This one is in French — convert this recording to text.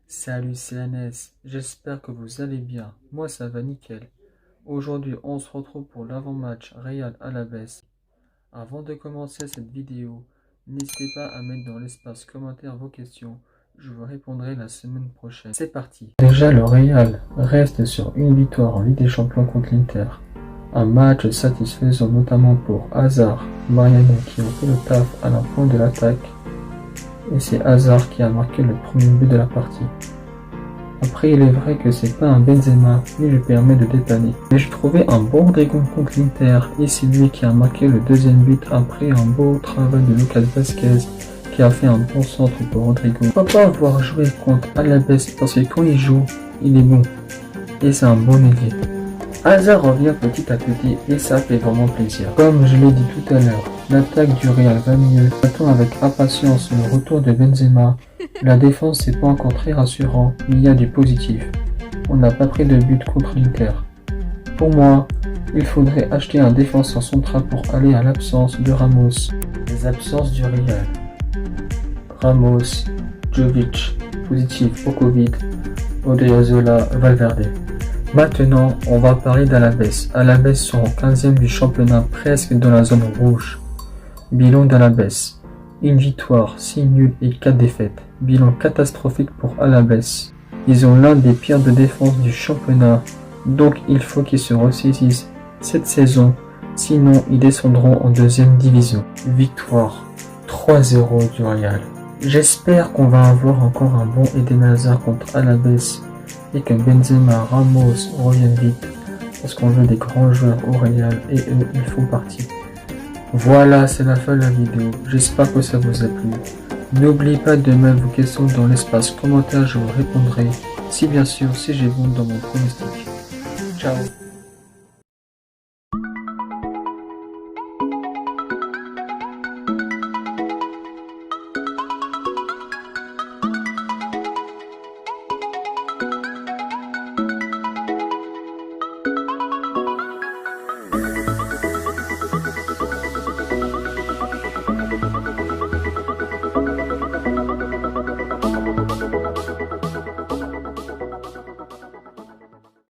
Salut CNS, j'espère que vous allez bien. Moi ça va nickel. Aujourd'hui on se retrouve pour l'avant-match Real Alavés. Avant de commencer cette vidéo, n'hésitez pas à mettre dans l'espace commentaire vos questions. Je vous répondrai la semaine prochaine. C'est parti. Déjà le Real reste sur une victoire en Ligue des Champions contre l'Inter. Un match satisfaisant notamment pour Hazard, Mariano qui ont fait le taf à la pointe de l'attaque. Et c'est Hazard qui a marqué le premier but de la partie. Après il est vrai que c'est pas un Benzema, mais lui permet de dépanner. Mais je trouvais un bon Rodrigo contre l'Inter, et c'est lui qui a marqué le deuxième but après un beau travail de Lucas Vázquez, qui a fait un bon centre pour Rodrigo. Pourquoi pas avoir joué contre Alavés, parce que quand il joue, il est bon, et c'est un bon ailier. Hazard revient petit à petit et ça fait vraiment plaisir. Comme je l'ai dit tout à l'heure, l'attaque du Real va mieux. J'attends avec impatience le retour de Benzema. La défense c'est pas encore très rassurant, mais il y a du positif. On n'a pas pris de but contre l'Inter. Pour moi, il faudrait acheter un défenseur central pour aller à l'absence de Ramos. Les absences du Real. Ramos, Jovic, positif au Covid, Odriozola, Valverde. Maintenant, on va parler d'Alavés. Alavés sont en 15e du championnat, presque dans la zone rouge. Bilan d'Alavés. Une victoire, 6 nuls et 4 défaites. Bilan catastrophique pour Alavés. Ils ont l'un des pires de défense du championnat, donc il faut qu'ils se ressaisissent cette saison, sinon ils descendront en 2e division. Victoire 3-0 du Real. J'espère qu'on va avoir encore un bon Eden Hazard contre Alavés et que Benzema, Ramos reviennent vite, parce qu'on veut des grands joueurs au Real et eux, ils font partie. Voilà, c'est la fin de la vidéo. J'espère que ça vous a plu. N'oubliez pas de mettre vos questions dans l'espace commentaire, je vous répondrai. Si bien sûr, si j'ai bon dans mon pronostic. Ciao.